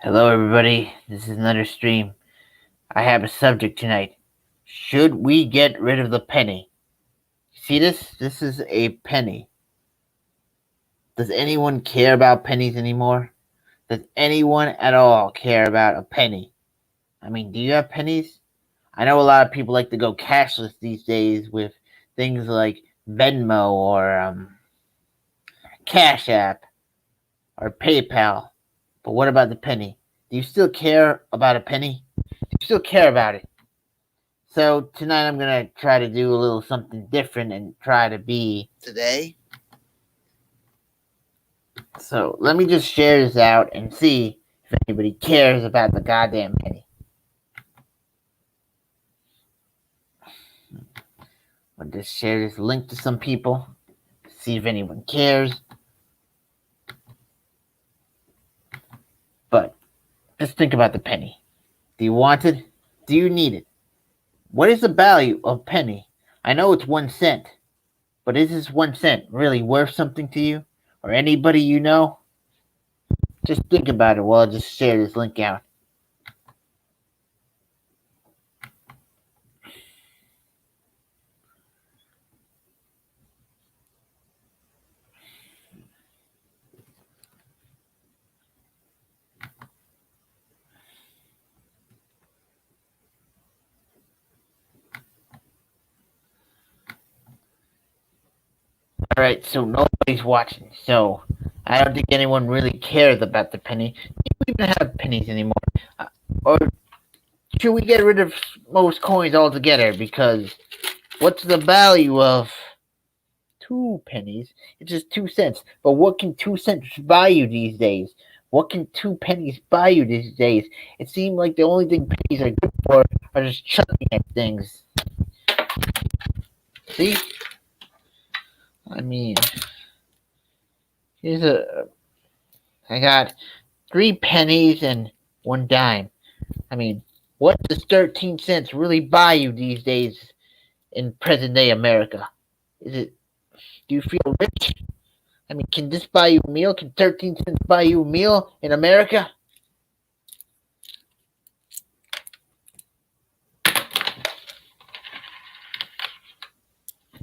Hello, everybody. This is another stream. I have a subject tonight. Should we get rid of the penny? See this? This is a penny. Does anyone care about pennies anymore? Does anyone at all care about a penny? I mean, do you have pennies? I know a lot of people like to go cashless these days with things like Venmo or Cash App or PayPal. But what about the penny? Do you still care about a penny? Do you still care about it? So tonight I'm going to try to do a little something different and try to be today. So let me just share this out and see if anybody cares about the goddamn penny. I'll just share this link to some people, see if anyone cares. But just think about the penny. Do you want it? Do you need it? What is the value of a penny? I know it's 1 cent, but is this 1 cent really worth something to you or anybody you know? Just think about it while I just share this link out. Alright, so nobody's watching, so I don't think anyone really cares about the penny. Do we even have pennies anymore? Or should we get rid of most coins altogether? Because what's the value of 2 pennies? It's just 2 cents. But what can 2 cents buy you these days? What can 2 pennies buy you these days? It seems like the only thing pennies are good for are just chucking at things. See? I mean, I got 3 pennies and 1 dime. I mean, what does 13 cents really buy you these days in present day America? Do you feel rich? I mean, can this buy you a meal? Can 13 cents buy you a meal in America?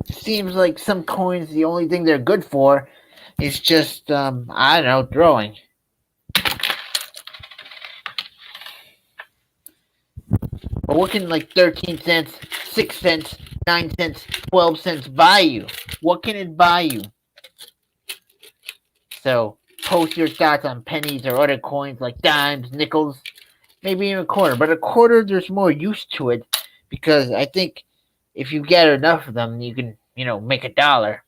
It seems like some coins, the only thing they're good for is just, I don't know, throwing. But what can 13 cents, 6 cents, 9 cents, 12 cents buy you? What can it buy you? So post your thoughts on pennies or other coins like dimes, nickels, maybe even a quarter. But a quarter, there's more use to it because I think if you get enough of them, you can, make $1.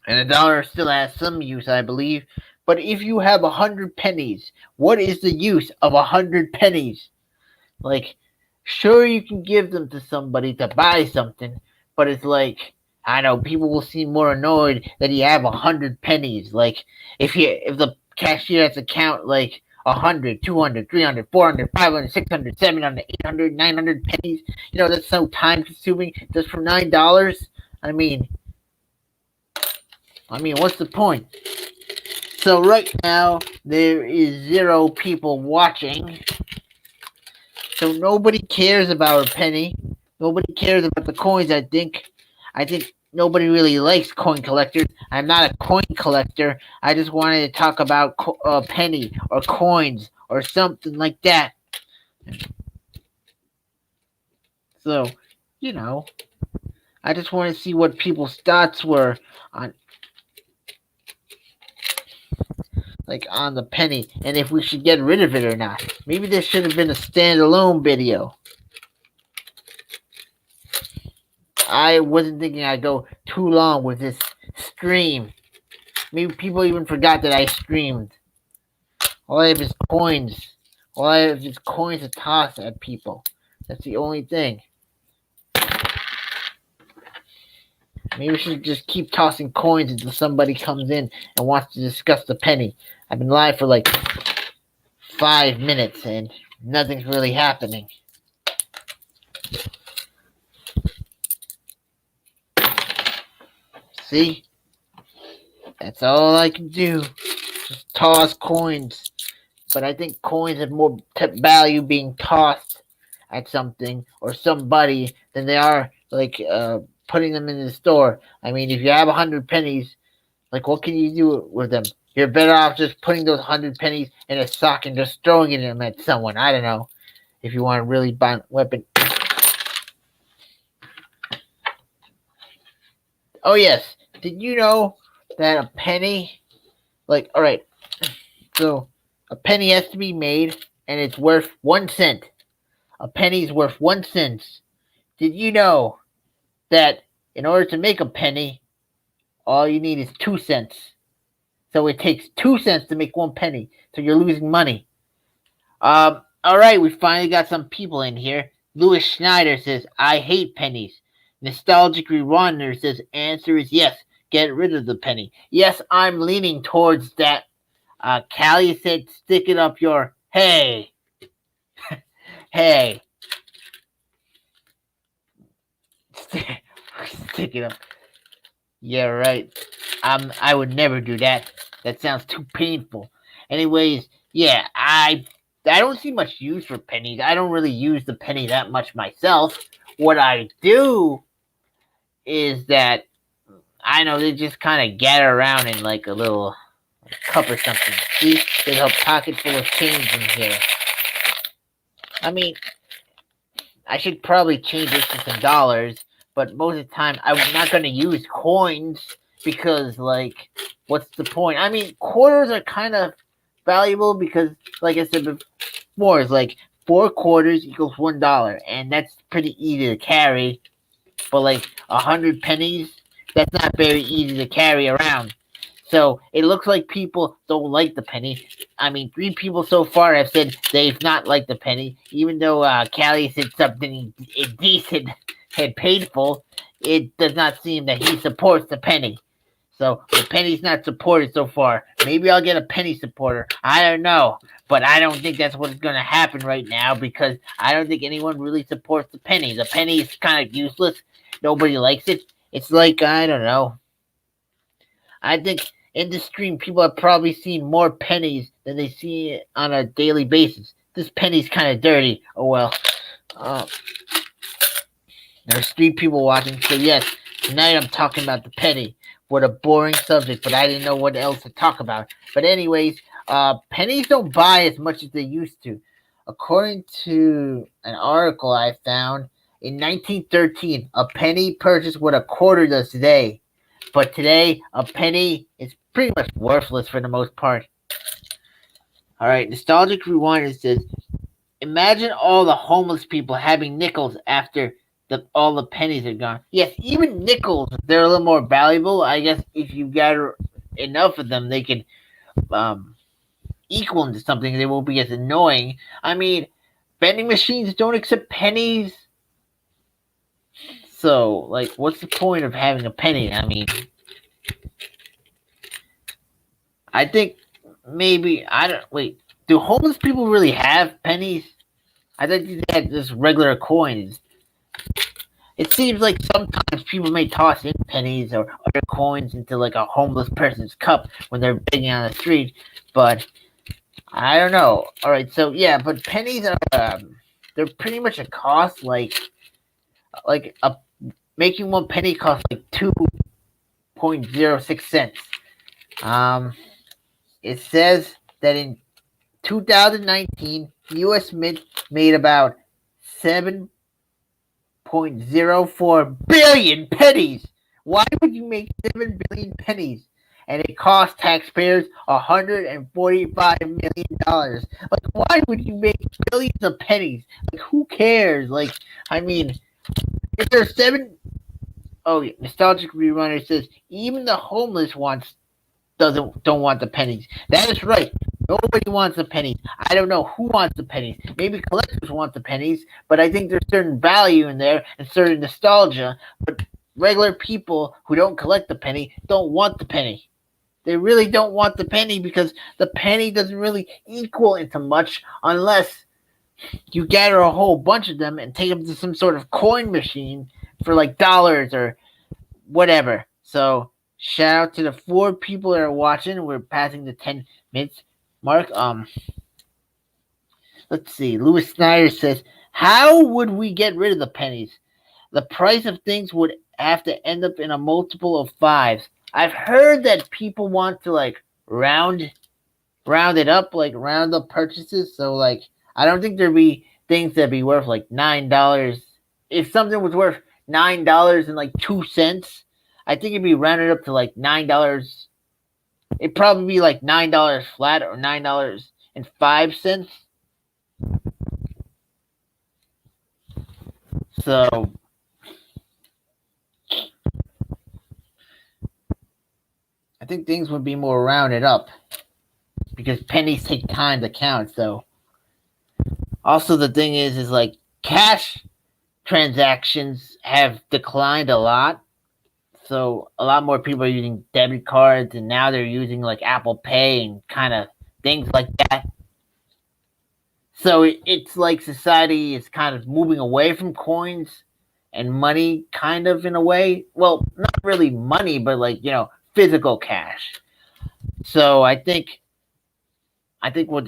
And $1 still has some use, I believe. But if you have 100 pennies, what is the use of 100 pennies? Sure, you can give them to somebody to buy something, but it's I know people will seem more annoyed that you have 100 pennies. If the cashier has to count 100, 200, 300, 400, 500, 600, 700, 800, 900 pennies, that's so time consuming just for $9. I mean, what's the point? So right now there is 0 people watching. So nobody cares about a penny. Nobody cares about the coins, I think. I think nobody really likes coin collectors. I'm not a coin collector. I just wanted to talk about a penny or coins or something like that. So, I just want to see what people's thoughts were on the penny and if we should get rid of it or not. Maybe this should have been a standalone video. I wasn't thinking I'd go too long with this stream. Maybe people even forgot that I streamed. All I have is coins. All I have is coins to toss at people. That's the only thing. Maybe we should just keep tossing coins until somebody comes in and wants to discuss the penny. I've been live for 5 minutes and nothing's really happening. See? That's all I can do. toss coins. But I think coins have more value being tossed at something or somebody than they are like putting them in the store. I mean, if you have 100 pennies, like what can you do with them? You're better off just putting those 100 pennies in a sock and just throwing them at someone. I don't know if you want to really buy a weapon. Oh yes, did you know that a penny, like all right, so a penny has to be made and it's worth 1 cent. A penny's worth 1 cent. Did you know that in order to make a penny, all you need is 2 cents? So it takes 2 cents to make 1 penny. So you're losing money. All right, we finally got some people in here. Louis Schneider says, I hate pennies. Nostalgic Rewinder says, answer is yes. Get rid of the penny. Yes, I'm leaning towards that. Callie said, stick it up your... Hey. Hey. Stick it up. Yeah, right. I would never do that. That sounds too painful. Anyways, yeah, I don't see much use for pennies. I don't really use the penny that much myself. What I do is that I know they just kind of gather around in like a little cup or something. See, there's a pocket full of change in here. I mean, I should probably change this to some dollars, but most of the time I'm not going to use coins because, like, what's the point? I mean, quarters are kind of valuable because, like I said before, it's like 4 quarters equals $1, and that's pretty easy to carry. But like 100 pennies, that's not very easy to carry around. So it looks like people don't like the penny. I mean, 3 people so far have said they've not liked the penny, even though Callie said something indecent and painful. It does not seem that he supports the penny. So the penny's not supported so far. Maybe I'll get a penny supporter. I don't know. But I don't think that's what's going to happen right now because I don't think anyone really supports the penny. The penny is kind of useless. Nobody likes it. It's like, I don't know. I think in the stream, people have probably seen more pennies than they see on a daily basis. This penny's kind of dirty. Oh well. There's 3 people watching, so yes, tonight I'm talking about the penny. What a boring subject, but I didn't know what else to talk about. But anyways, pennies don't buy as much as they used to. According to an article I found, in 1913, a penny purchased what a quarter does today. But today, a penny is pretty much worthless for the most part. Alright, Nostalgic Rewinder says, imagine all the homeless people having nickels after all the pennies are gone. Yes, even nickels, they're a little more valuable. I guess if you gather enough of them, they can equal into something. They won't be as annoying. I mean, vending machines don't accept pennies. So, like, what's the point of having a penny? I mean, I think maybe, wait, do homeless people really have pennies? I thought they had just regular coins. It seems like sometimes people may toss in pennies or other coins into like a homeless person's cup when they're begging on the street, but I don't know. All right, so yeah, but pennies are they're pretty much a cost like making 1 penny costs like 2.06 cents. It says that in 2019, U.S. Mint made about 7.04 billion pennies. Why would you make 7 billion pennies? And it cost taxpayers $145 million. Like, why would you make billions of pennies? Like, who cares? Like, I mean, if there's 7... Oh, yeah, Nostalgic Rerunner says, even the homeless don't want the pennies. That is right. Nobody wants the pennies. I don't know who wants the pennies. Maybe collectors want the pennies, but I think there's certain value in there and certain nostalgia. But regular people who don't collect the penny don't want the penny. They really don't want the penny because the penny doesn't really equal into much unless you gather a whole bunch of them and take them to some sort of coin machine for like dollars or whatever. So Shout out to the 4 people that are watching. We're passing the 10 minutes mark. Let's see. Louis Snyder says, "How would we get rid of the pennies? The price of things would have to end up in a multiple of 5s." I've heard that people want to like round it up, like round up purchases. So like, I don't think there'd be things that'd be worth like $9. If something was worth $9.02, I think it'd be rounded up to like $9. It'd probably be like $9 flat or $9.05. So I think things would be more rounded up because pennies take time to count. So also the thing is like cash transactions have declined a lot. So a lot more people are using debit cards, and now they're using like Apple Pay and kind of things like that. So it's like society is kind of moving away from coins and money, kind of in a way. Well, not really money, but like physical cash. So I think what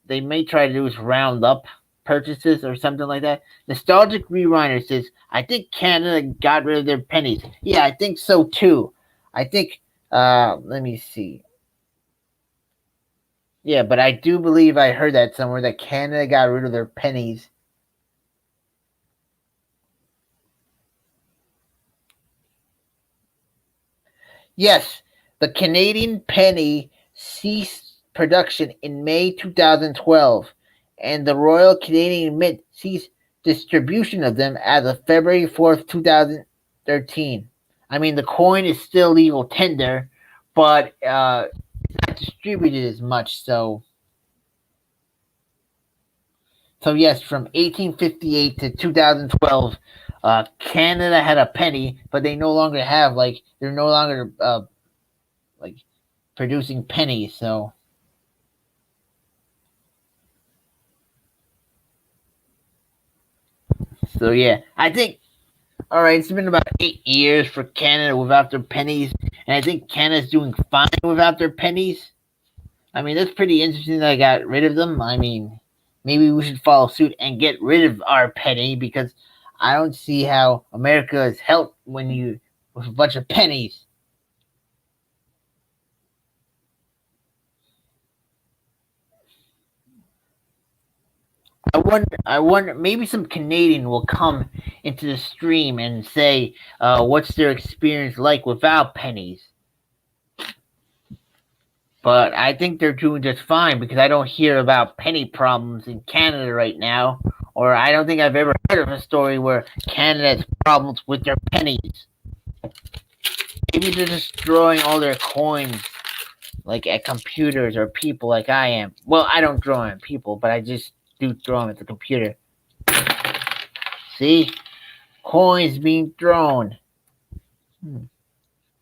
they may try to do is round up purchases or something like that. Nostalgic Rewinder says, "I think Canada got rid of their pennies." Yeah, I think so too. I think. Let me see. Yeah, but I do believe I heard that somewhere that Canada got rid of their pennies. Yes, the Canadian penny ceased production in May 2012, and the Royal Canadian Mint ceased distribution of them as of February 4th, 2013. I mean, the coin is still legal tender, but it's not distributed as much. So yes, from 1858 to 2012, Canada had a penny, but they no longer have they're no longer like producing pennies. So yeah, I think all right. It's been about 8 years for Canada without their pennies, and I think Canada's doing fine without their pennies. I mean, that's pretty interesting that I got rid of them. I mean, maybe we should follow suit and get rid of our penny because I don't see how America is helped when you with a bunch of pennies. I wonder, maybe some Canadian will come into the stream and say, what's their experience like without pennies. But I think they're doing just fine because I don't hear about penny problems in Canada right now, or I don't think I've ever heard of a story where Canada has problems with their pennies. Maybe they're destroying all their coins, like at computers or people, like I am. Well, I don't draw on people, but I just do throw them at the computer. See, coins being thrown.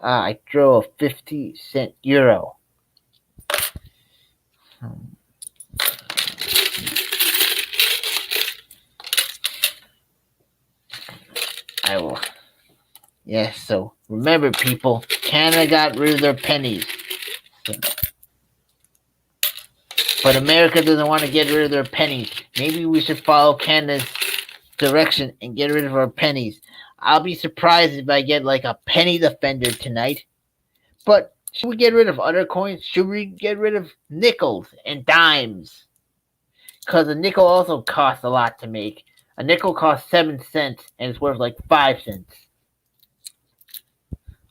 I throw a 50-cent euro. I will. Yes, so remember, people, Canada got rid of their pennies. But America doesn't want to get rid of their pennies. Maybe we should follow Canada's direction and get rid of our pennies. I'll be surprised if I get like a penny defender tonight. But should we get rid of other coins? Should we get rid of nickels and dimes? Because a nickel also costs a lot to make. A nickel costs 7 cents and it's worth like 5 cents.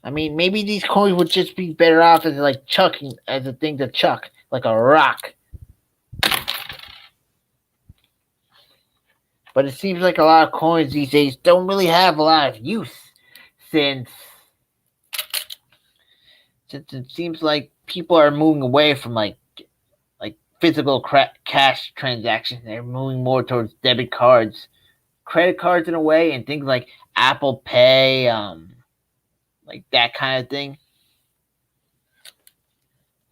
I mean, maybe these coins would just be better off as like chucking, as a thing to chuck, like a rock. But it seems like a lot of coins these days don't really have a lot of use, since it seems like people are moving away from like physical cash transactions. They're moving more towards debit cards, credit cards in a way, and things like Apple Pay, like that kind of thing.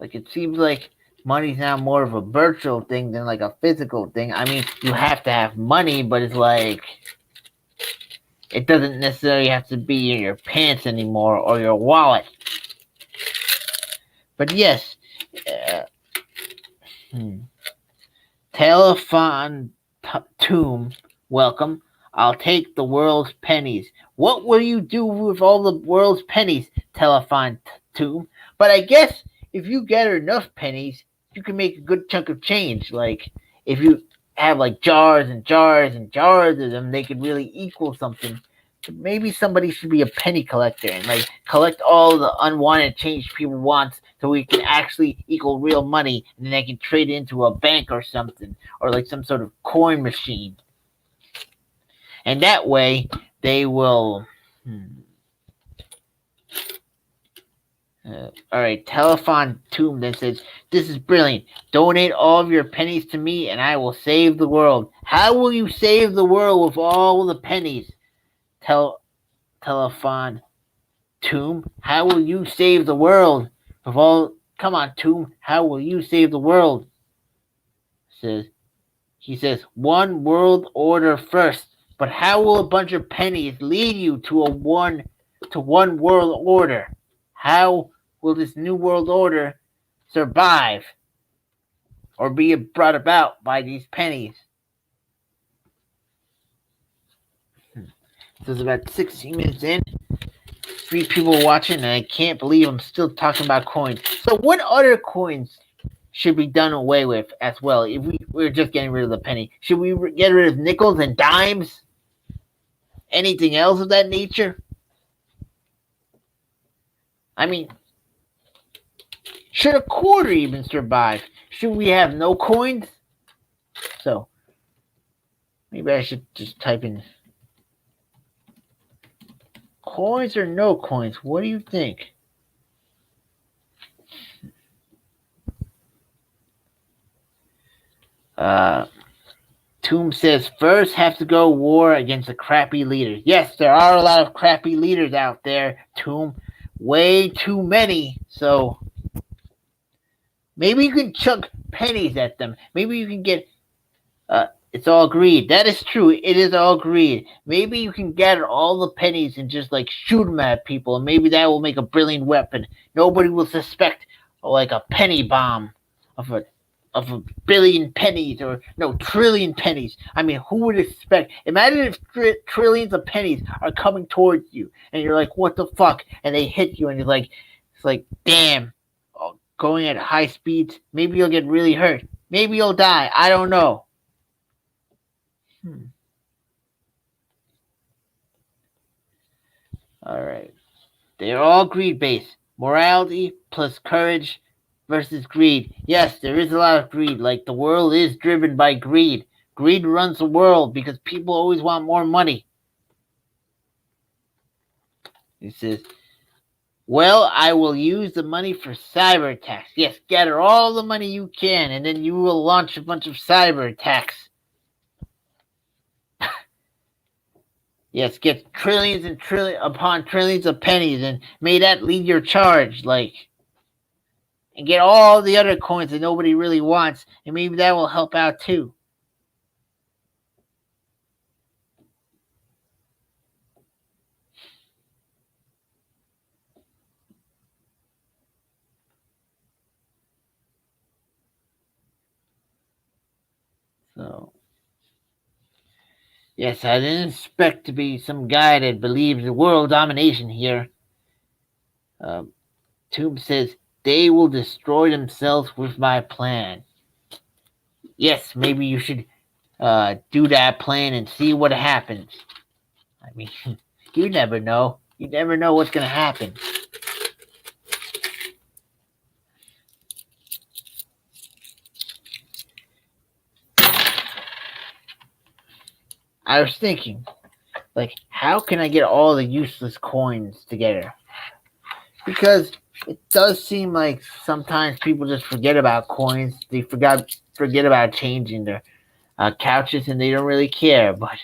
Like it seems like money's now more of a virtual thing than like a physical thing. I mean, you have to have money, but it's like it doesn't necessarily have to be in your pants anymore or your wallet. But yes, uh, hmm. Telephone tomb, welcome. I'll take the world's pennies. What will you do with all the world's pennies, telephone tomb? But I guess if you gather enough pennies, you can make a good chunk of change. Like if you have like jars and jars and jars of them, they could really equal something. Maybe somebody should be a penny collector and like collect all the unwanted change people want so we can actually equal real money and then they can trade it into a bank or something or like some sort of coin machine. And that way they will all right, Telephone Tomb then says, "This is brilliant. Donate all of your pennies to me and I will save the world." How will you save the world with all the pennies? Telephone Tomb, how will you save the world? With all, come on, Tomb, how will you save the world? Says he says, one world order first. But how will a bunch of pennies lead you to one world order? How will this new world order survive or be brought about by these pennies? So it's about 16 minutes in. 3 people watching, and I can't believe I'm still talking about coins. So, what other coins should be done away with as well? If we're just getting rid of the penny, should we get rid of nickels and dimes? Anything else of that nature? I mean, should a quarter even survive? Should we have no coins? So, maybe I should just type in coins or no coins. What do you think? Tomb says, first have to go war against a crappy leader. Yes, there are a lot of crappy leaders out there, Tomb. Way too many. So maybe you can chuck pennies at them. Maybe you can get it's all greed. That is true. It is all greed. Maybe you can gather all the pennies and just like shoot them at people, and maybe that will make a brilliant weapon. Nobody will suspect like a penny bomb of a billion pennies or no trillion pennies. I mean, who would expect? Imagine if trillions of pennies are coming towards you, and you're like, "What the fuck?" And they hit you, and it's like, damn, going at high speeds. Maybe you'll get really hurt. Maybe you'll die. I don't know. All right. They're all greed based. Morality plus courage versus greed. Yes, there is a lot of greed. Like the world is driven by greed. Greed runs the world because people always want more money. He says, well, I will use the money for cyber attacks. Yes, gather all the money you can, and then you will launch a bunch of cyber attacks. Yes, get trillions and trillions upon trillions of pennies, and may that lead your charge, like, and get all the other coins that nobody really wants, and maybe that will help out too. So, yes, I didn't expect to be some guy that believes in world domination here. Tube says, they will destroy themselves with my plan. Yes, maybe you should do that plan and see what happens. I mean, you never know. You never know what's going to happen. I was thinking, like, how can I get all the useless coins together? Because it does seem like sometimes people just forget about coins. They forget about changing their couches, and they don't really care. But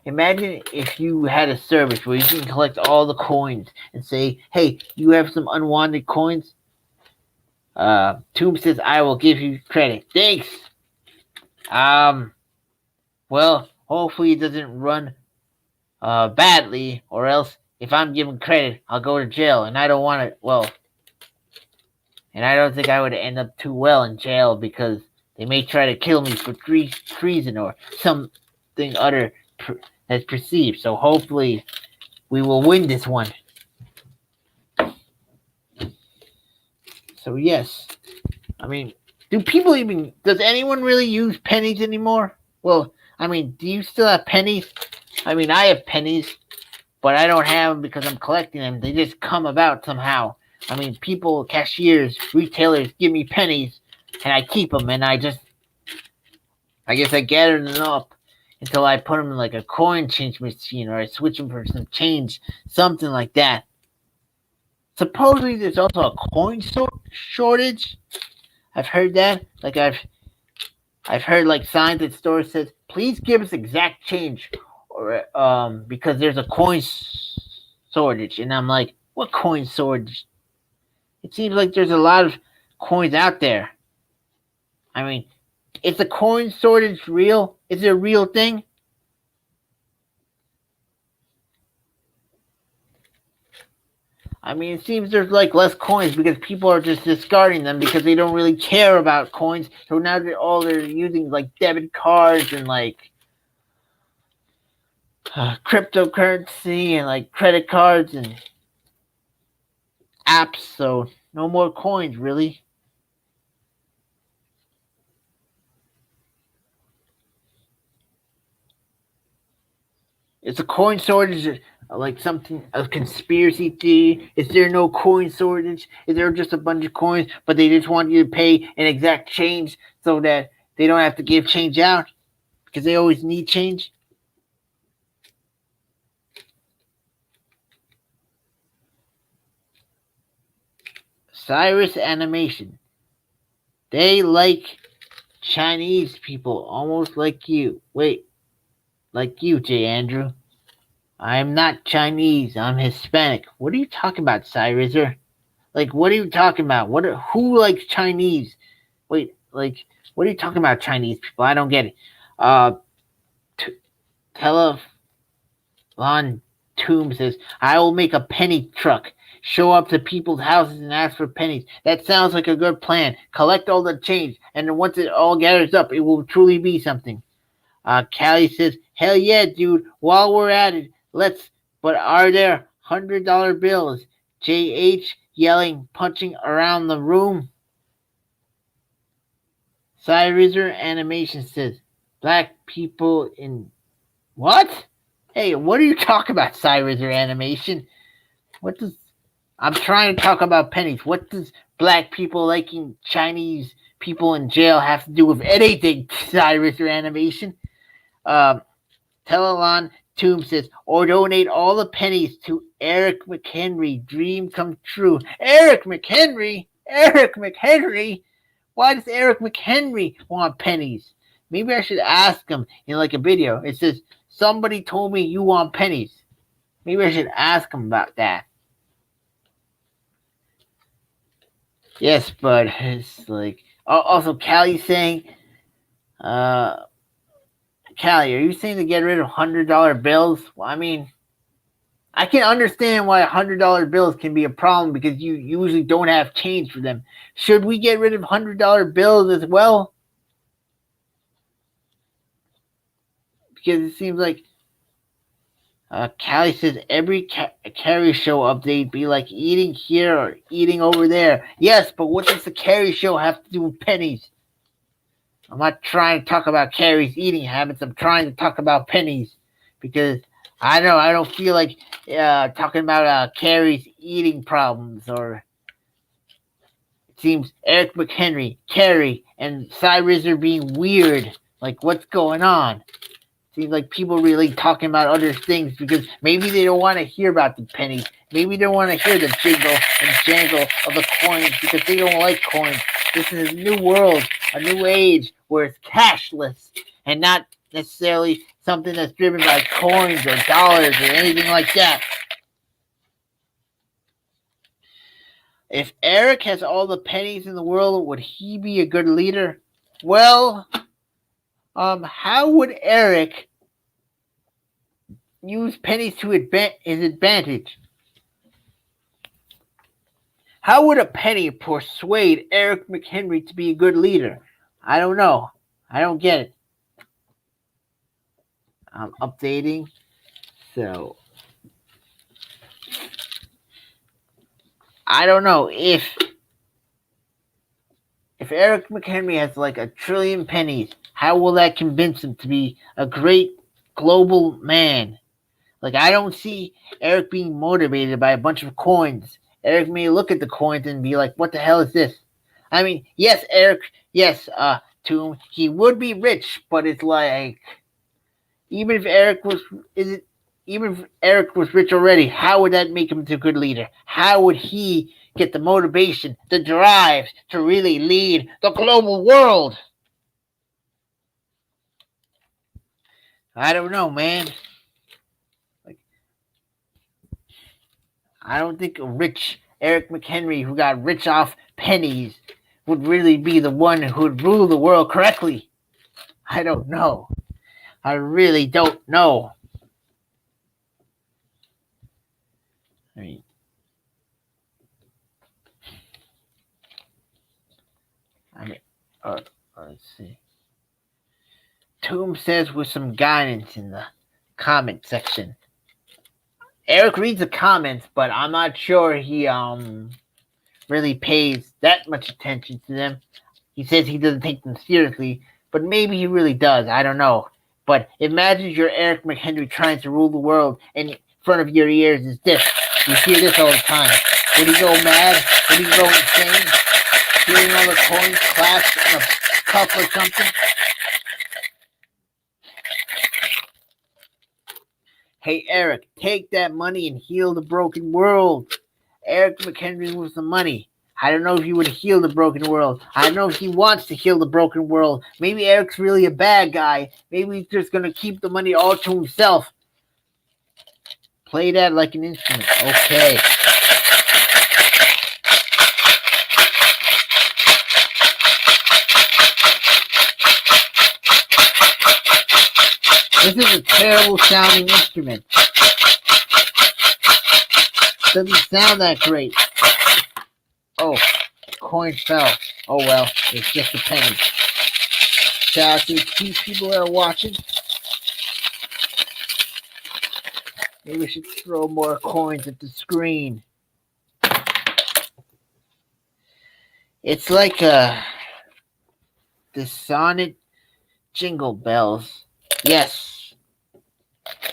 imagine if you had a service where you can collect all the coins and say, "Hey, you have some unwanted coins." Tomb says, "I will give you credit." Thanks. Well, hopefully it doesn't run badly, or else if I'm given credit, I'll go to jail, and I don't want it. Well, and I don't think I would end up too well in jail because they may try to kill me for treason or something other that's perceived. So hopefully we will win this one. So yes, I mean, does anyone really use pennies anymore? Well, I mean, do you still have pennies? I mean, I have pennies, but I don't have them because I'm collecting them. They just come about somehow. I mean, people, cashiers, retailers give me pennies, and I keep them, and I guess I gather them up until I put them in like a coin change machine, or I switch them for some change, something like that. Supposedly, there's also a coin shortage. I've heard that. Like I've heard like signs at stores says, "Please give us exact change," or because there's a coin shortage, and I'm like, "What coin shortage?" It seems like there's a lot of coins out there. I mean, is the coin shortage real? Is it a real thing? I mean, it seems there's like less coins because people are just discarding them because they don't really care about coins. So now they're using like debit cards and like cryptocurrency and like credit cards and apps. So no more coins, really. Is a coin shortage like something a conspiracy theory? Is there no coin shortage? Is there just a bunch of coins, but they just want you to pay an exact change so that they don't have to give change out because they always need change? Cyrus Animation. They like Chinese people almost like you. Wait, like you, J. Andrew. I'm not Chinese. I'm Hispanic. What are you talking about, Cyrus? Like, what are you talking about? Who likes Chinese? Wait, like, what are you talking about, Chinese people? I don't get it. Uh, t- Telefon Tomb says, I will make a penny truck. Show up to people's houses and ask for pennies. That sounds like a good plan. Collect all the change, and then once it all gathers up, it will truly be something. Callie says, hell yeah, dude. While we're at it, but are there $100 bills? JH yelling, punching around the room. Cyrizer Animation says, black people in. What? Hey, what are you talking about, Cyrizer Animation? What does. I'm trying to talk about pennies. What does black people liking Chinese people in jail have to do with anything, Cyrizer Animation? Um, Telelon Tomb says, or donate all the pennies to Eric McHenry. Dream come true. Eric McHenry? Eric McHenry? Why does Eric McHenry want pennies? Maybe I should ask him in like a video. It says, somebody told me you want pennies. Maybe I should ask him about that. Yes, but it's like, also Callie saying, Callie, are you saying to get rid of $100 bills? Well, I mean, I can understand why $100 bills can be a problem because you usually don't have change for them. Should we get rid of $100 bills as well? Because it seems like Callie says every Carrie show update be like eating here or eating over there. Yes, but what does the Carrie show have to do with pennies? I'm not trying to talk about Carrie's eating habits. I'm trying to talk about pennies because I don't feel like talking about Carrie's eating problems or it seems Eric McHenry, Carrie, and Cyrus are being weird. Like what's going on? Seems like people really talking about other things because maybe they don't want to hear about the pennies. Maybe they don't want to hear the jingle and jangle of the coins because they don't like coins. This is a new world, a new age where it's cashless and not necessarily something that's driven by coins or dollars or anything like that. If Eric has all the pennies in the world, would he be a good leader? Well, how would Eric use pennies to his advantage? How would a penny persuade Eric McHenry to be a good leader? I don't know. I don't get it. I'm updating. So I don't know if Eric McHenry has like a trillion pennies, how will that convince him to be a great global man? Like, I don't see Eric being motivated by a bunch of coins. Eric may look at the coins and be like, what the hell is this? I mean, yes, Eric, yes, to him, he would be rich, but it's like, even if Eric was, is it, even if Eric was rich already, how would that make him a good leader? How would he get the motivation, the drive to really lead the global world? I don't know, man. I don't think a rich Eric McHenry who got rich off pennies would really be the one who would rule the world correctly. I don't know. I really don't know. I mean, let's see. Tomb says with some guidance in the comment section. Eric reads the comments, but I'm not sure he really pays that much attention to them. He says he doesn't take them seriously, but maybe he really does. I don't know. But imagine you're Eric McHenry trying to rule the world, and in front of your ears is this. You hear this all the time. Would he go mad? Would he go insane? Hearing all the coins clash in a cup or something? Hey, Eric, take that money and heal the broken world. Eric McHenry was the money. I don't know if he would heal the broken world. I don't know if he wants to heal the broken world. Maybe Eric's really a bad guy. Maybe he's just going to keep the money all to himself. Play that like an instrument. Okay. This is a terrible sounding instrument. Doesn't sound that great. Oh, coin fell. Oh well, it's just a penny. Shout out to the few people that are watching. Maybe we should throw more coins at the screen. It's like the Sonic Jingle Bells. Yes.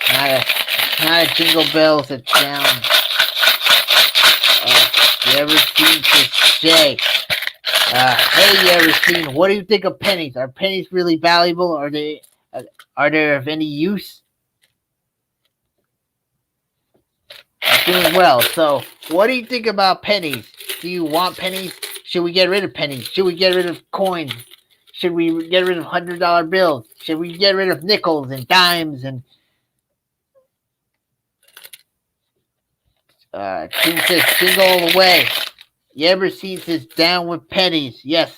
Not a jingle bells that sound. You ever seen this say? Hey, you ever seen? What do you think of pennies? Are pennies really valuable? Are they of any use? Doing well. So, what do you think about pennies? Do you want pennies? Should we get rid of pennies? Should we get rid of coins? Should we get rid of $100 bills? Should we get rid of nickels and dimes and Tim says jingle all the way. You ever seen this down with pennies? Yes.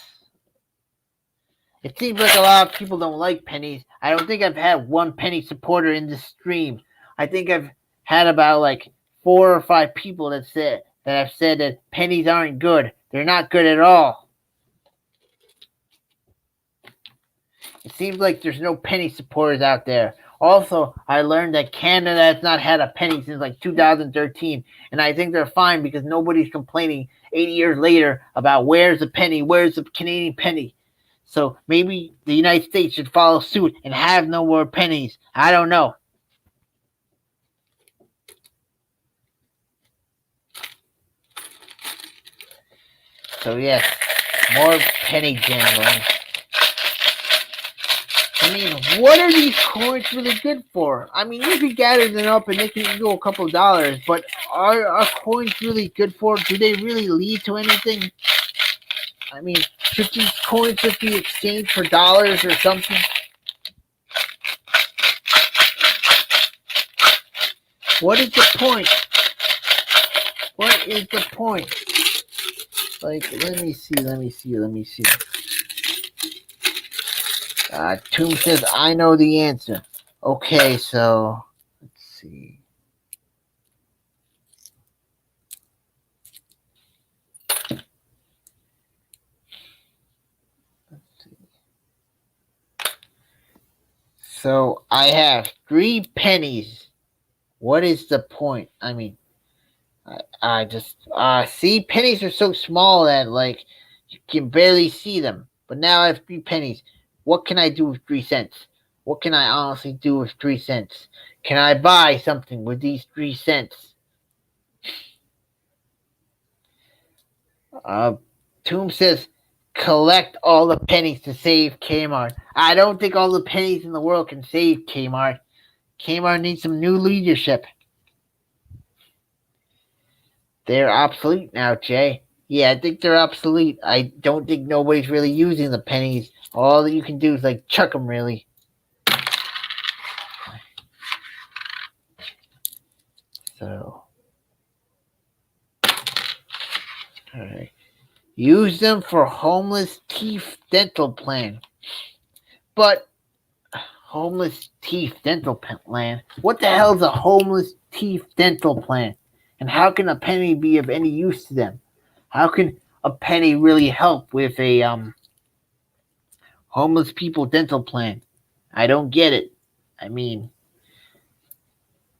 It seems like a lot of people don't like pennies. I don't think I've had one penny supporter in this stream. I think I've had about like 4 or 5 people that have said that pennies aren't good. They're not good at all. It seems like there's no penny supporters out there. Also, I learned that Canada has not had a penny since like 2013, and I think they're fine because nobody's complaining 80 years later about where's the penny, where's the Canadian penny. So maybe the United States should follow suit and have no more pennies. I don't know. So yes, more penny jangling. I mean, what are these coins really good for? I mean, you can gather them up and they can go a couple of dollars, but are coins really good for? Do they really lead to anything? I mean, should these coins just be exchanged for dollars or something? What is the point? What is the point? Like, let me see. Tomb says, I know the answer. Okay, so, let's see. So I have 3 pennies. What is the point? I mean, I just see pennies are so small that like you can barely see them. But now I have 3 pennies. What can I do with 3 cents? What can I honestly do with 3 cents? Can I buy something with these 3 cents? Uh, Tomb says collect all the pennies to save Kmart. I don't think all the pennies in the world can save Kmart. Kmart needs some new leadership. They're obsolete now, Jay. Yeah, I think they're obsolete. I don't think nobody's really using the pennies. All that you can do is like chuck them, really. So, all right. Use them for homeless teeth dental plan. But homeless teeth dental plan? What the hell's a homeless teeth dental plan? And how can a penny be of any use to them? How can a penny really help with a homeless people dental plan? I don't get it. I mean,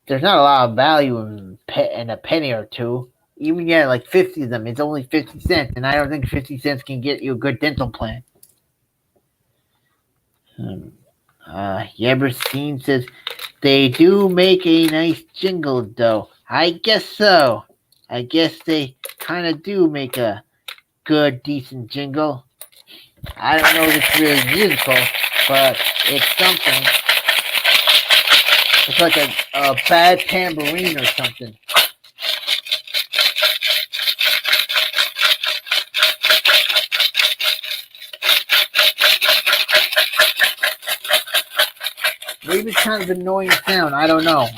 there's not a lot of value in a penny or two. Even like 50 of them, it's only 50 cents, and I don't think 50 cents can get you a good dental plan. Yeberstein says they do make a nice jingle, though. I guess so. I guess they kind of do make a good, decent jingle. I don't know if it's really musical, but it's something. It's like a bad tambourine or something. Maybe it's kind of an annoying sound. I don't know.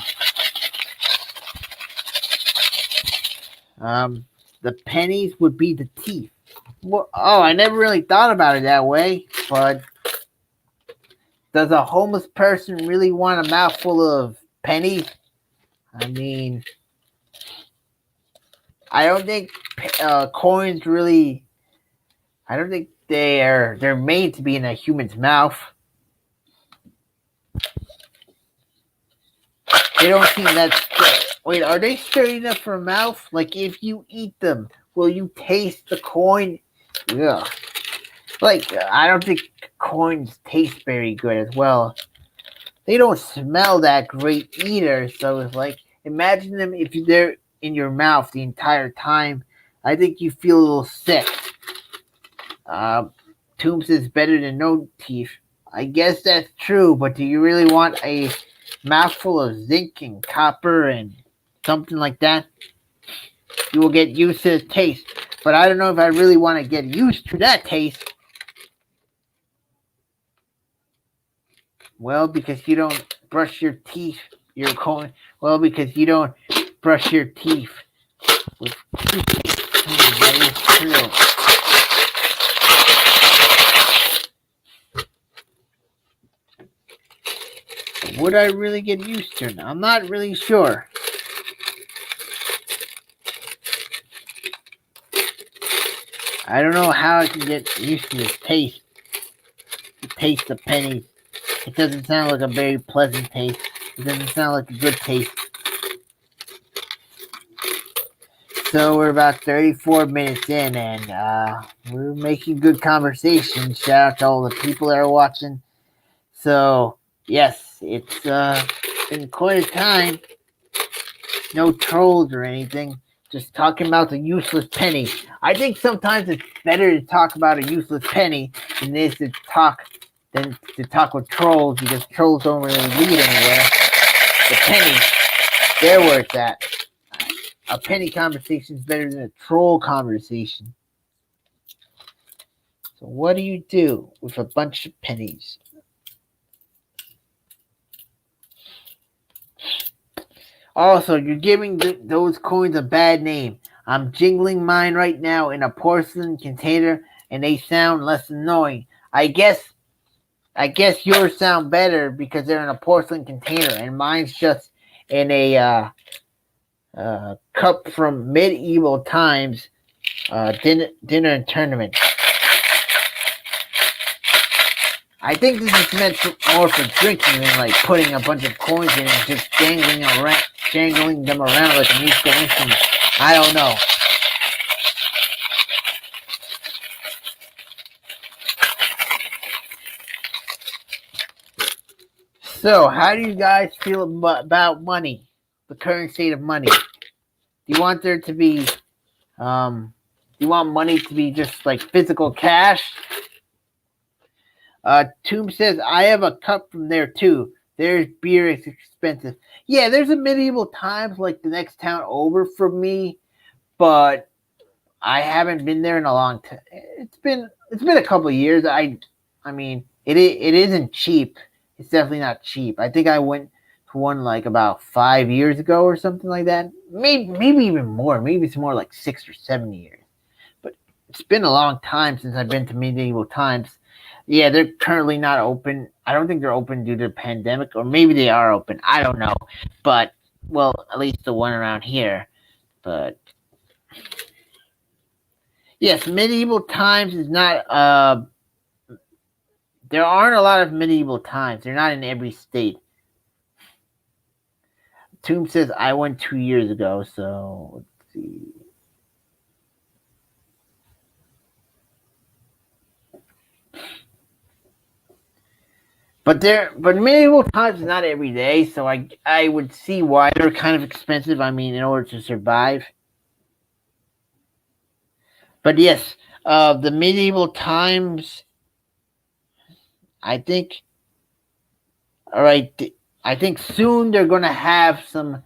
The pennies would be the teeth. Well, I never really thought about it that way. But does a homeless person really want a mouthful of pennies? I mean, I don't think coins really. I don't think they're made to be in a human's mouth. They don't seem that. Wait, are they straight enough for a mouth? Like, if you eat them, will you taste the coin? Yeah. Like, I don't think coins taste very good as well. They don't smell that great either. So it's like, imagine them if they're in your mouth the entire time. I think you feel a little sick. Toombs is better than no teeth. I guess that's true, but do you really want a mouthful of zinc and copper and something like that? You will get used to the taste, but I don't know if I really want to get used to that taste. Well, because you don't brush your teeth, you're going. Well, because you don't brush your teeth with toothpaste. That is true. Would I really get used to it? I'm not really sure. I don't know how I can get used to this taste. The taste of pennies. It doesn't sound like a very pleasant taste. It doesn't sound like a good taste. So we're about 34 minutes in, and we're making good conversation. Shout out to all the people that are watching. So, yes, it's been quite a time. No trolls or anything. Just talking about the useless penny. I think sometimes it's better to talk about a useless penny than it is to talk with trolls, because trolls don't really lead anywhere. The pennies, they're where it's at. A penny conversation is better than a troll conversation. So what do you do with a bunch of pennies? Also, you're giving those coins a bad name. I'm jingling mine right now in a porcelain container, and they sound less annoying. I guess yours sound better because they're in a porcelain container, and mine's just in a cup from medieval times, dinner and tournament. I think this is meant more for drinking than like putting a bunch of coins in and just dangling them around like a musical instrument. I don't know. So, how do you guys feel about money? The current state of money. Do you want there to be, do you want money to be just like physical cash? Tomb says, I have a cup from there too. There's beer, it's expensive. Yeah, there's a medieval times like the next town over from me, but I haven't been there in a long time. It's been a couple of years. I mean, it isn't cheap. It's definitely not cheap. I think I went to one like about 5 years ago or something like that. Maybe even more. Maybe it's more like 6 or 7 years. But it's been a long time since I've been to medieval times. Yeah, they're currently not open. I don't think they're open due to the pandemic, or maybe they are open. I don't know. But well, at least the one around here. But yes, medieval times is not. There aren't a lot of medieval times. They're not in every state. Tomb says I went 2 years ago, so let's see. But medieval times is not every day, so I would see why they're kind of expensive. I mean, in order to survive. But yes, the medieval times. I think. All right, I think soon they're gonna have some.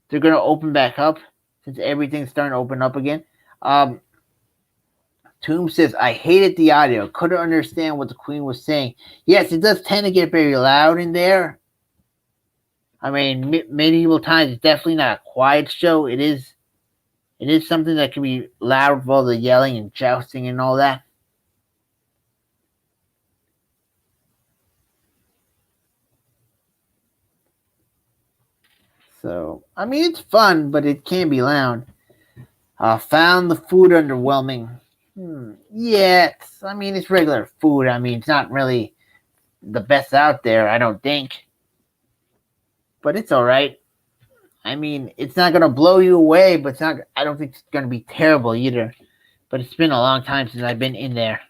They're gonna open back up since everything's starting to open up again. Tomb says, I hated the audio. Couldn't understand what the Queen was saying. Yes, it does tend to get very loud in there. I mean, medieval times is definitely not a quiet show. It is something that can be loud with all the yelling and jousting and all that. So, I mean, it's fun, but it can be loud. Found the food underwhelming. Yeah, I mean, it's regular food. I mean, it's not really the best out there, I don't think. But it's all right. I mean, it's not gonna blow you away, but it's not. I don't think it's gonna be terrible either. But it's been a long time since I've been in there.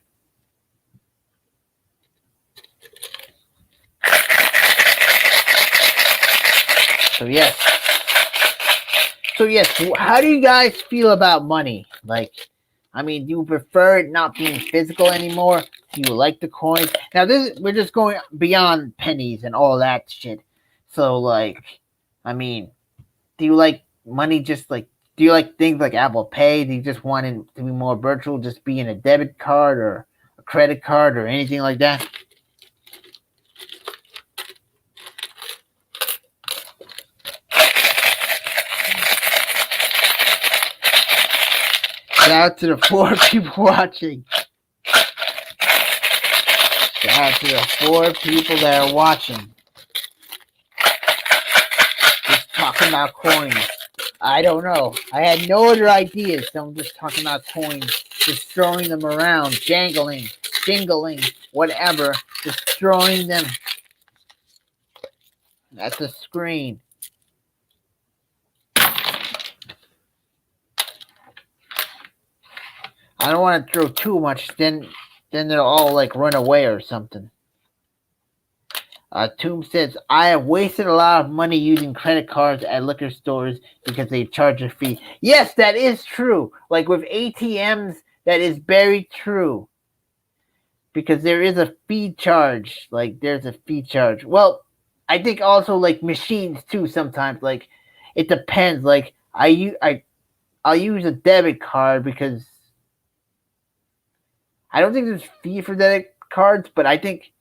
So yes. So yes, how do you guys feel about money? Like, I mean, do you prefer it not being physical anymore? Do you like the coins? Now we're just going beyond pennies and all that shit. So like, I mean, do you like money just like, do you like things like Apple Pay? Do you just want it to be more virtual, just be in a debit card or a credit card or anything like that? Shout out to the 4 people watching. Shout out to the 4 people that are watching. Just talking about coins. I don't know. I had no other ideas, so I'm just talking about coins. Just throwing them around, jingling, whatever. Just throwing them at the screen. I don't want to throw too much, then they'll all like run away or something. Tomb says, I have wasted a lot of money using credit cards at liquor stores because they charge a fee. Yes, that is true. Like with ATMs, that is very true. Because there is a fee charge. Like there's a fee charge. Well, I think also like machines too sometimes. Like it depends. Like I'll use a debit card because I don't think there's fee for debit cards, but I think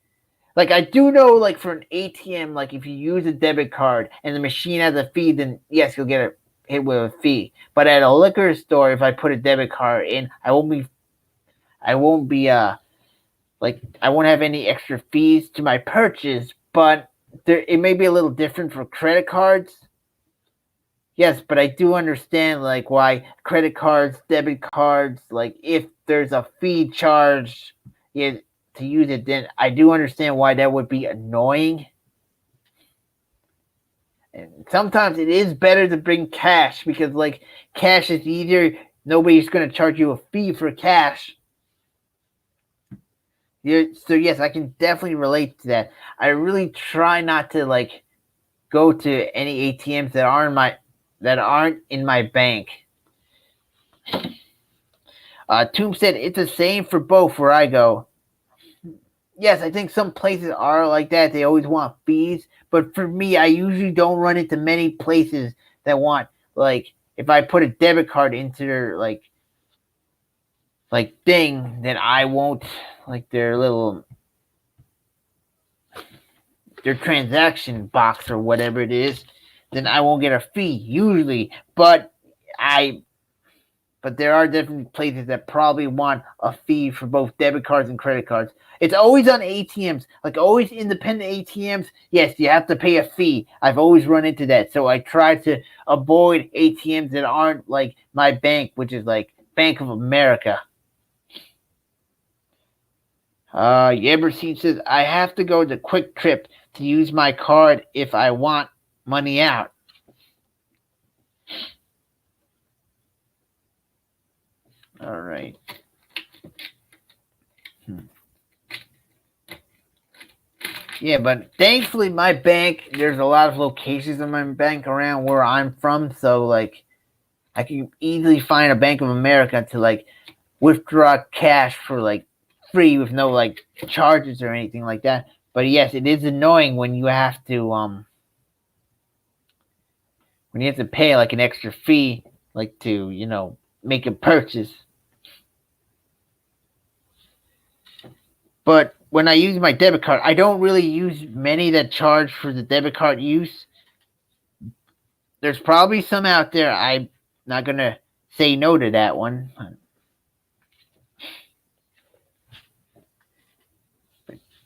like I do know like for an ATM, like if you use a debit card and the machine has a fee, then yes, you'll get hit with a fee. But at a liquor store, if I put a debit card in, I won't be like I won't have any extra fees to my purchase, but it may be a little different for credit cards. Yes, but I do understand like why credit cards, debit cards, like if there's a fee charged, yeah, to use it, then I do understand why that would be annoying. And sometimes it is better to bring cash because, like, cash is easier. Nobody's going to charge you a fee for cash. So yes, I can definitely relate to that. I really try not to like go to any ATMs that aren't in my bank. Tomb said it's the same for both where I go. Yes, I think some places are like that. They always want fees, but for me, I usually don't run into many places that want, like, if I put a debit card into their like thing, then I won't, like, their transaction box or whatever it is, then I won't get a fee usually. But there are different places that probably want a fee for both debit cards and credit cards. It's always on ATMs, like always independent ATMs. Yes, you have to pay a fee. I've always run into that. So I try to avoid ATMs that aren't like my bank, which is like Bank of America. Yeberstein says, I have to go to Quick Trip to use my card if I want money out. All right. Yeah, but thankfully my bank, there's a lot of locations in my bank around where I'm from, so like I can easily find a Bank of America to like withdraw cash for like free with no like charges or anything like that. But yes, it is annoying when you have to pay like an extra fee, like to, make a purchase. But when I use my debit card, I don't really use many that charge for the debit card use. There's probably some out there. I'm not gonna say no to that one.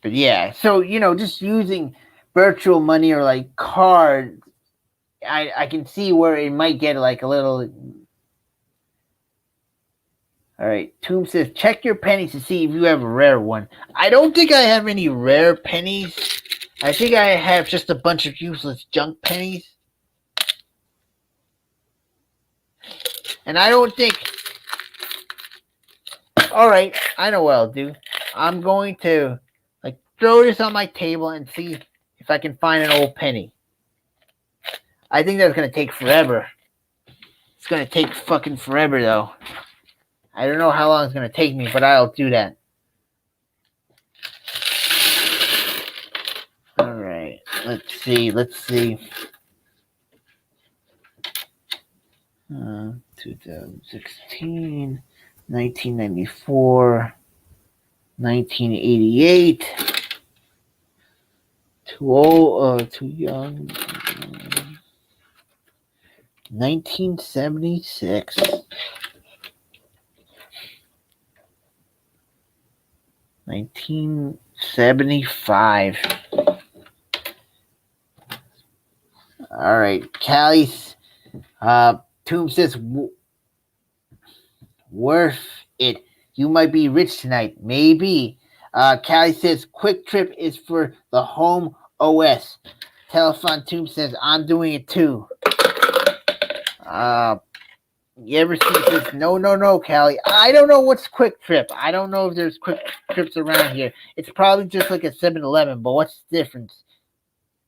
But yeah, so just using virtual money or like cards, I can see where it might get like a little. All right, Tomb says, check your pennies to see if you have a rare one. I don't think I have any rare pennies. I think I have just a bunch of useless junk pennies. And I don't think. All right, I know what I'll do. I'm going to like throw this on my table and see if I can find an old penny. I think that's going to take forever. It's going to take fucking forever, though. I don't know how long it's going to take me, but I'll do that. All right. Let's see. 2016, 1994, 1988. Too old, too young. 1976. 1975. All right, Callie's Tomb says, worth it. You might be rich tonight. Maybe. Callie says, Quick Trip is for the home OS. Telephone Tomb says, I'm doing it too. You ever see this? No, Callie. I don't know what's Quick Trip. I don't know if there's Quick Trips around here. It's probably just like a 7-Eleven, but what's the difference?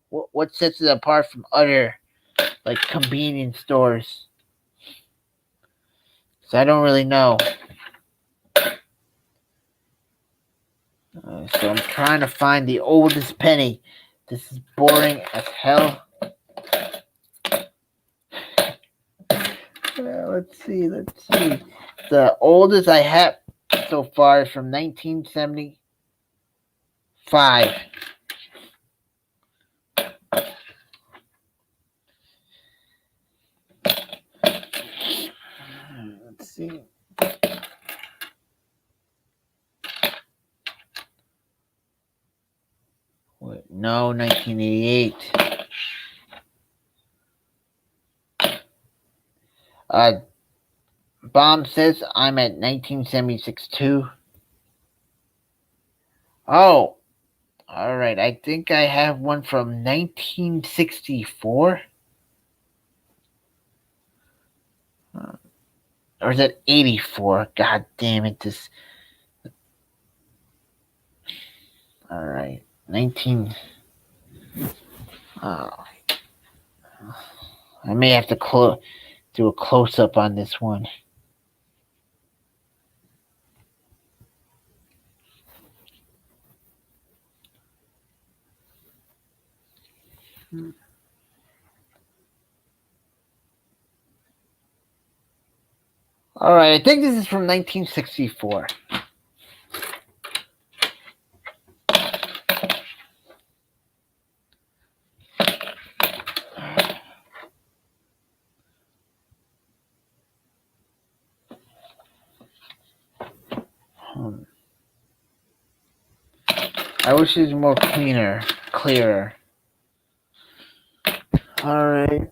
What sets it apart from other like convenience stores? So I don't really know. So I'm trying to find the oldest penny. This is boring as hell. Let's see. The oldest I have so far is from 1975. Let's see. Wait, no, 1988. Bomb says I'm at 1976 too. Oh, all right. I think I have one from 1964. Or is it 84? God damn it. This. All right. 19. Oh, I may have to do a close up on this one. All right. I think this is from 1964. I wish it was more clearer. All right.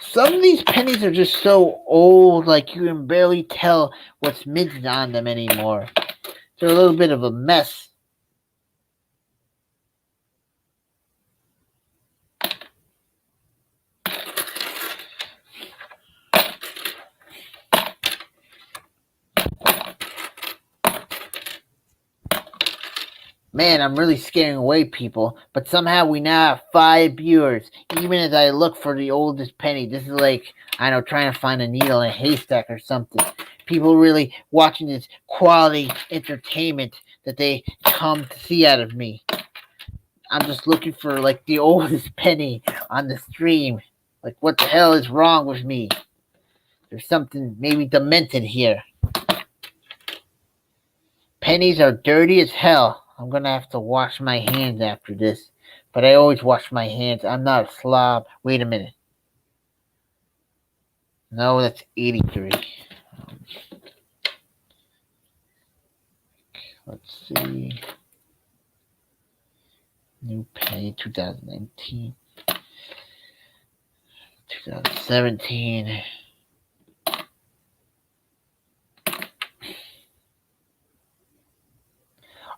Some of these pennies are just so old, like you can barely tell what's minted on them anymore. They're a little bit of a mess. Man, I'm really scaring away people, but somehow we now have 5 viewers. Even as I look for the oldest penny, this is like, I don't know, trying to find a needle in a haystack or something. People really watching this quality entertainment that they come to see out of me. I'm just looking for like the oldest penny on the stream. Like, what the hell is wrong with me? There's something maybe demented here. Pennies are dirty as hell. I'm gonna have to wash my hands after this. But I always wash my hands. I'm not a slob. Wait a minute. No, that's 83. Let's see. New penny 2019. 2017.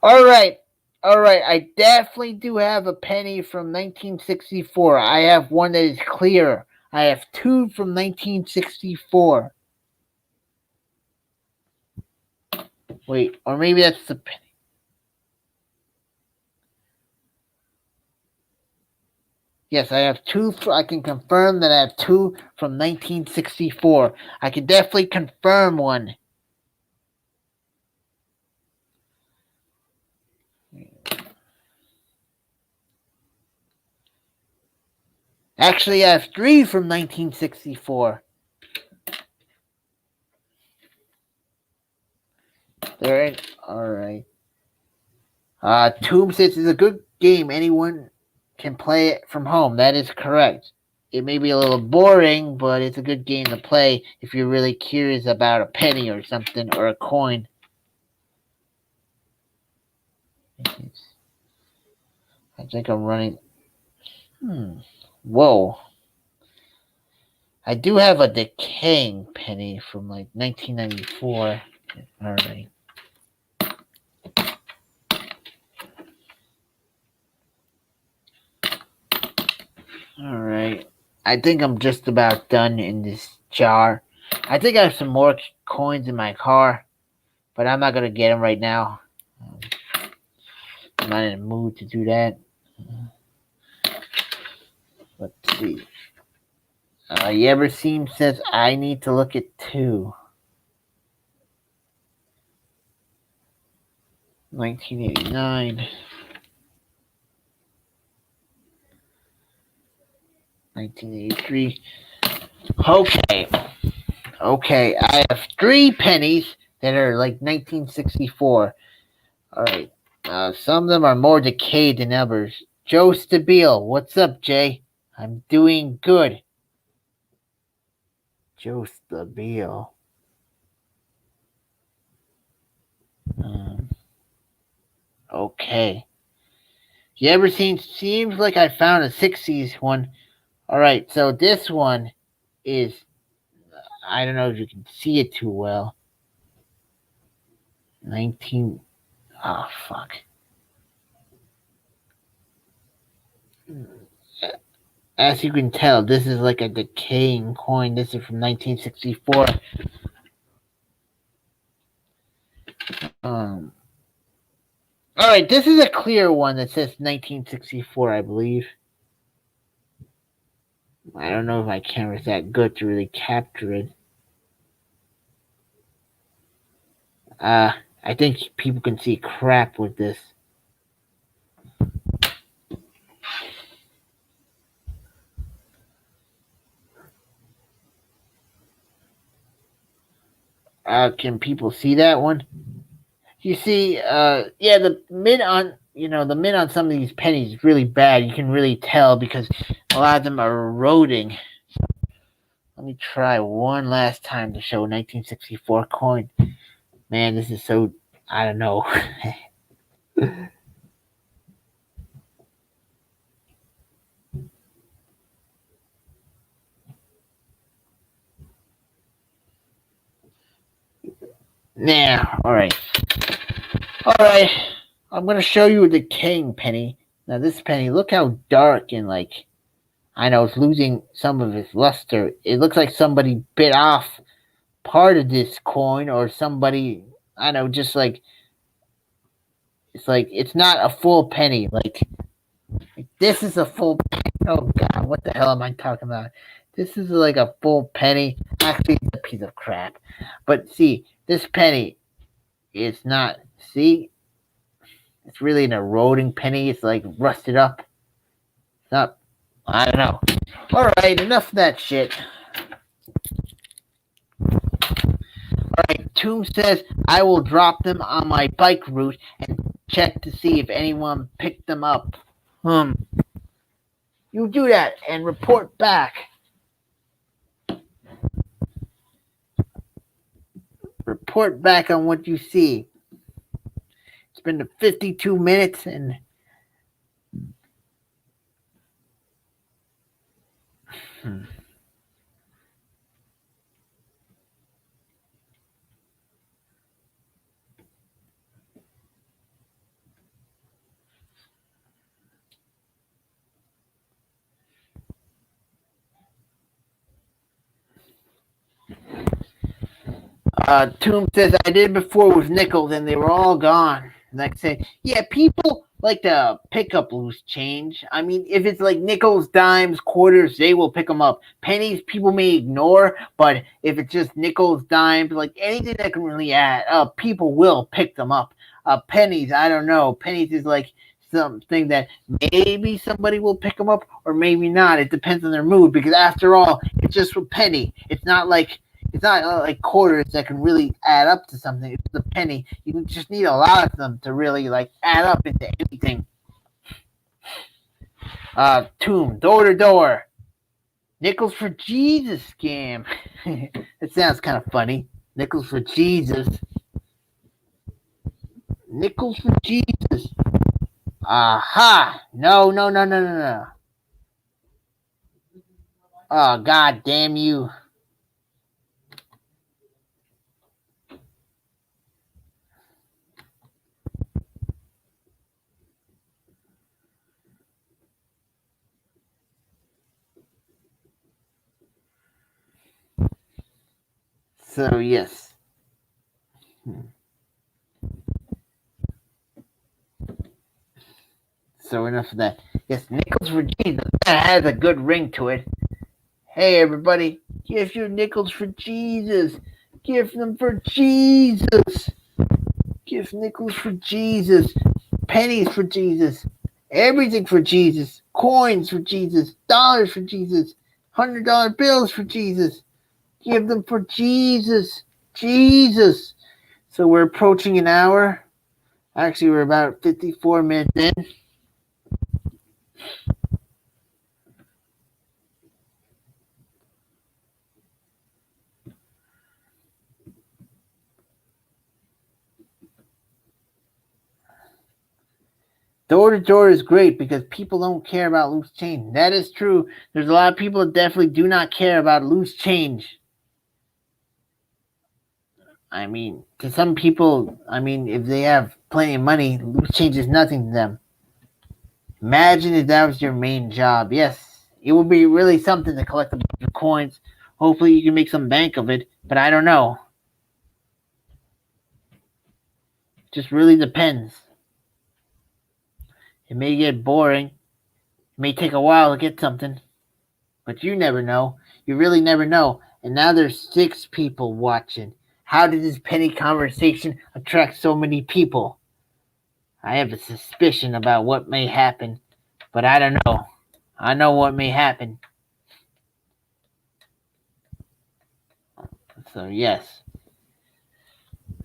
All right. All right. I definitely do have a penny from 1964. I have one that is clear. I have 2 from 1964. Wait, or maybe that's the penny. Yes, I have 2. I can confirm that I have 2 from 1964. I can definitely confirm one. Actually, I have 3 from 1964. There. All right. Tomb says it's a good game. Anyone can play it from home. That is correct. It may be a little boring, but it's a good game to play if you're really curious about a penny or something or a coin. I think I'm running. Whoa. I do have a decaying penny from like 1994. All right. All right. I think I'm just about done in this jar. I think I have some more coins in my car, but I'm not going to get them right now. I'm not in the mood to do that. Let's see. You ever seen says I need to look at 2. 1989. 1983. Okay. Okay. I have 3 pennies that are like 1964. All right. Some of them are more decayed than others. Joe Stabile. What's up, Jay? I'm doing good. Joe Stabile. Okay. You ever seen? Seems like I found a 60s one. All right. So this one is. I don't know if you can see it too well. 19. Oh, fuck. As you can tell, this is like a decaying coin. This is from 1964. Um, all right, this is a clear one that says 1964, I believe. I don't know if my camera's that good to really capture it. I think people can see crap with this. Can people see that one? You see, yeah, the mid on some of these pennies is really bad. You can really tell because a lot of them are eroding. Let me try one last time to show 1964 coin. Man, this is so, I don't know. Now, all right. I'm gonna show you the king penny. Now this penny, look how dark and like, I know it's losing some of its luster. It looks like somebody bit off part of this coin, or somebody, I know, just like, it's like it's not a full penny. Like this is a full penny. Oh god, what the hell am I talking about? This is like a full penny. Actually, it's a piece of crap. But see, this penny is not. See, it's really an eroding penny. It's like rusted up. It's not. I don't know. All right, enough of that shit. All right, Tomb says I will drop them on my bike route and check to see if anyone picked them up. You do that and report back. Report back on what you see. It's been 52 minutes and Tomb says I did before with nickels and they were all gone. Like I say, yeah, people like to pick up loose change. I mean, if it's like nickels, dimes, quarters, they will pick them up. Pennies, people may ignore, but if it's just nickels, dimes, like anything that can really add up, people will pick them up. Pennies, I don't know. Pennies is like something that maybe somebody will pick them up or maybe not. It depends on their mood because after all, it's just a penny. It's not like quarters that can really add up to something. It's a penny. You just need a lot of them to really like add up into anything. Tomb, door to door. Nickels for Jesus scam. It sounds kind of funny. Nickels for Jesus. Nickels for Jesus. Aha! No. Oh, god damn you. So, yes. So, enough of that. Yes, Nickels for Jesus. That has a good ring to it. Hey, everybody, give your nickels for Jesus. Give them for Jesus. Give nickels for Jesus. Pennies for Jesus. Everything for Jesus. Coins for Jesus. Dollars for Jesus. $100 bills for Jesus. Give them for Jesus. Jesus. So we're approaching an hour. Actually, we're about 54 minutes in. Door to door is great because people don't care about loose change. That is true. There's a lot of people that definitely do not care about loose change. I mean, to some people, I mean, if they have plenty of money, loose change is nothing to them. Imagine if that was your main job. Yes, it would be really something to collect a bunch of coins. Hopefully, you can make some bank of it, but I don't know. Just really depends. It may get boring. It may take a while to get something, but you never know. You really never know. And now there's 6 people watching. How did this penny conversation attract so many people? I have a suspicion about what may happen, but I don't know. I know what may happen. So, yes.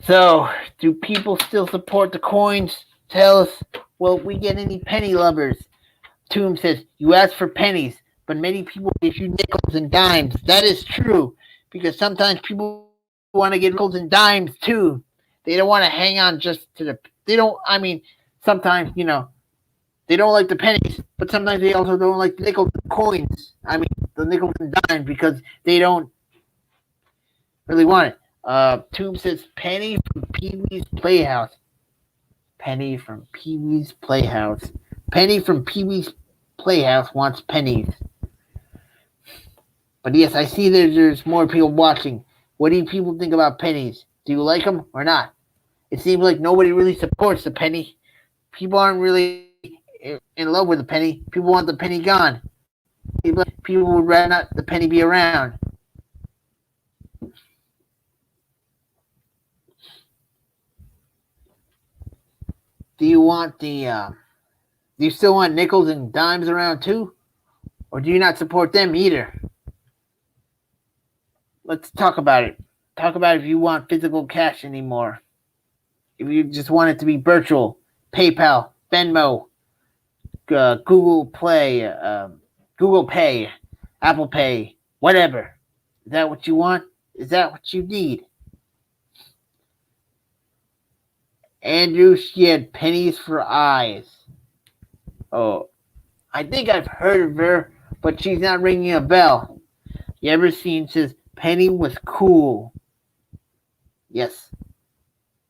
So, do people still support the coins? Tell us, will we get any penny lovers? Tomb says, you ask for pennies, but many people give you nickels and dimes. That is true, because sometimes people want to get nickels and dimes too. They don't want to hang on just to the. They don't. I mean, sometimes they don't like the pennies, but sometimes they also don't like the nickels and coins. I mean, the nickels and dimes because they don't really want it. Tomb says, Penny from Pee Wee's Playhouse. Penny from Pee Wee's Playhouse. Penny from Pee Wee's Playhouse wants pennies. But yes, I see there's more people watching. What do you people think about pennies? Do you like them or not? It seems like nobody really supports the penny. People aren't really in love with the penny. People want the penny gone. People would rather not the penny be around. Do you want do you still want nickels and dimes around too? Or do you not support them either? Let's talk about it. Talk about if you want physical cash anymore. If you just want it to be virtual, PayPal, Venmo, Google Play, Google Pay, Apple Pay, whatever. Is that what you want? Is that what you need? Andrew, she had pennies for eyes. Oh, I think I've heard of her, but she's not ringing a bell. You ever seen? Says Penny was cool. Yes,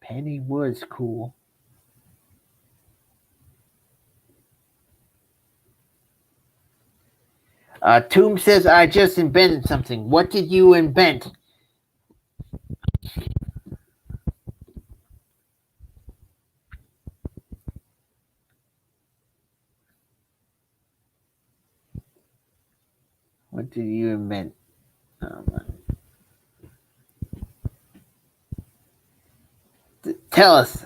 Penny was cool. Tomb says, I just invented something. What did you invent? What did you invent? Tell us.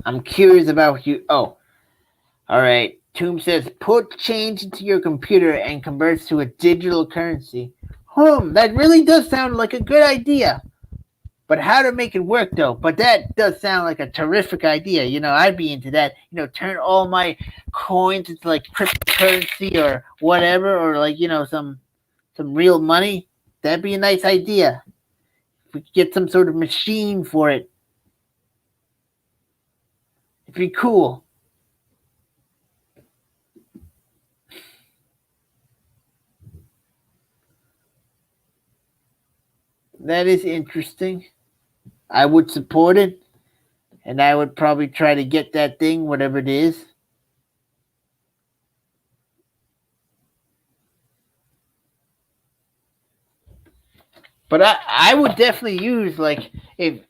I'm curious about what you. Oh, all right. Tomb says, put change into your computer and converts to a digital currency. That really does sound like a good idea. But how to make it work though? But that does sound like a terrific idea. I'd be into that. Turn all my coins into like cryptocurrency or whatever, or like some real money. That'd be a nice idea. If we could get some sort of machine for it, it'd be cool. That is interesting. I would support it, and I would probably try to get that thing, whatever it is. But I would definitely use like if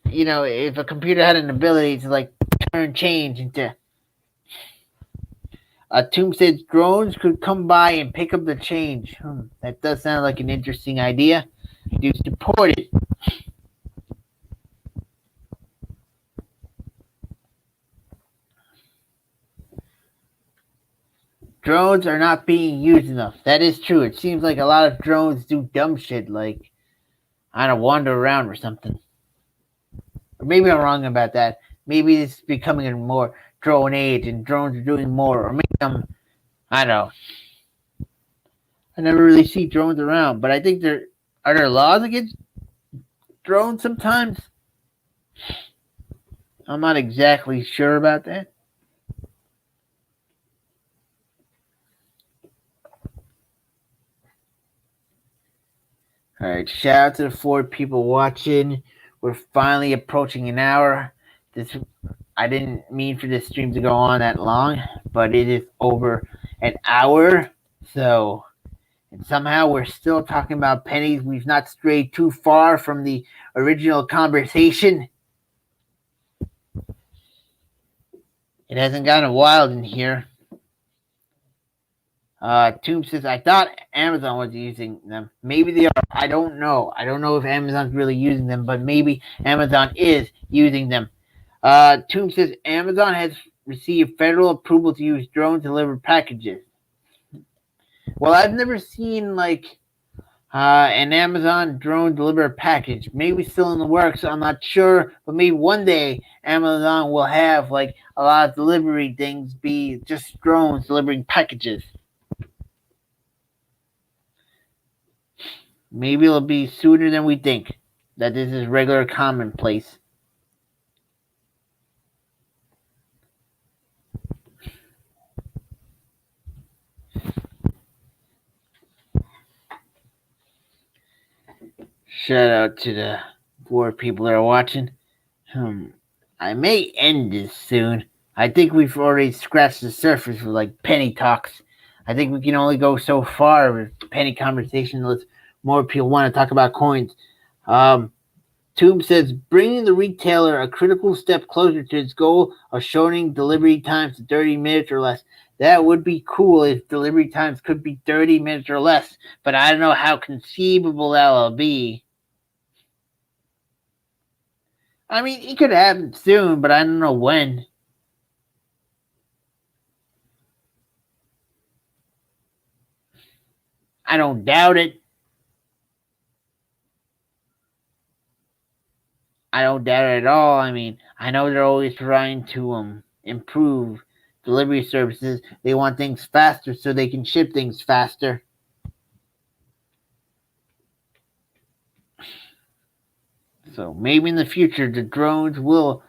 a computer had an ability to like turn change into Tomb says drones could come by and pick up the change. That does sound like an interesting idea. Do support it. Drones are not being used enough. That is true. It seems like a lot of drones do dumb shit like I don't wander around or something. Or maybe I'm wrong about that. Maybe it's becoming a more drone age and drones are doing more. Or maybe I don't know. I never really see drones around, but I think there laws against drones sometimes. I'm not exactly sure about that. All right, shout out to the 4 people watching. we're finally approaching an hour. I didn't mean for this stream to go on that long, but it is over an hour. So, and somehow we're still talking about pennies. We've not strayed too far from the original conversation. It hasn't gotten wild in here. Tomb says, I thought Amazon was using them. Maybe they are. I don't know. I don't know if Amazon's really using them, but maybe Amazon is using them. Tomb says, Amazon has received federal approval to use drones to deliver packages. Well, I've never seen, an Amazon drone deliver a package. Maybe still in the works. I'm not sure, but maybe one day Amazon will have, a lot of delivery things be just drones delivering packages. Maybe it'll be sooner than we think that this is regular commonplace. Shout out to the 4 people that are watching. I may end this soon. I think we've already scratched the surface with penny talks. I think we can only go so far with penny conversation unless more people want to talk about coins. Tomb says, bringing the retailer a critical step closer to its goal of shortening delivery times to 30 minutes or less. That would be cool if delivery times could be 30 minutes or less, but I don't know how conceivable that'll be. I mean, it could happen soon, but I don't know when. I don't doubt it. I don't doubt it at all. I mean, I know they're always trying to improve delivery services. They want things faster so they can ship things faster. So maybe in the future the drones will,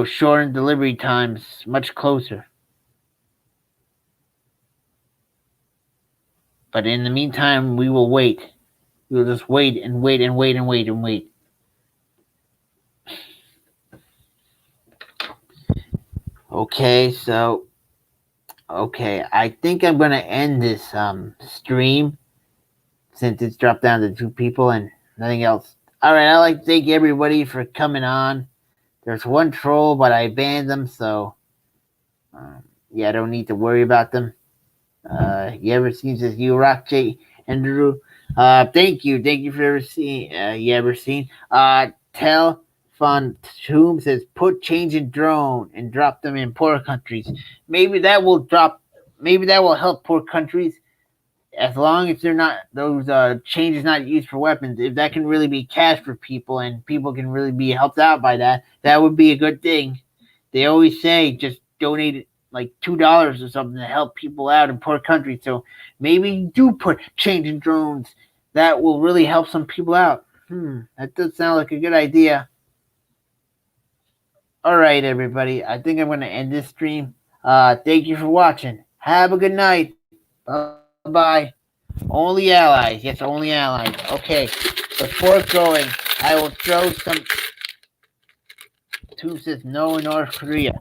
shorten delivery times much closer. But in the meantime, we will wait. We'll just wait and wait and wait and wait and wait. Okay, I think I'm going to end this stream since it's dropped down to 2 people and nothing else. All right, I'd like to thank everybody for coming on. There's one troll, but I banned them, so I don't need to worry about them. You ever seen this? You rock, J. Andrew. Thank you for ever seeing. You ever seen? Tell Fun Tomb says put change in drone and drop them in poor countries. Maybe that will help poor countries as long as they're not those changes not used for weapons. If that can really be cash for people and people can really be helped out by that, that would be a good thing. They always say just donate $2 or something to help people out in poor countries. So maybe do put change in drones. That will really help some people out. That does sound like a good idea. All right, everybody. I think I'm going to end this stream. Thank you for watching. Have a good night. Bye-bye. Only allies. Yes, only allies. Okay. Before going, I will throw some... Two says no North Korea.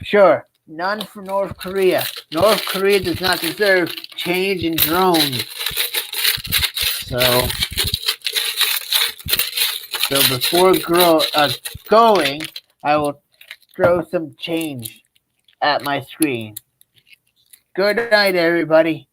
Sure. None for North Korea. North Korea does not deserve change in drones. So before going, I will throw some change at my screen. Good night, everybody.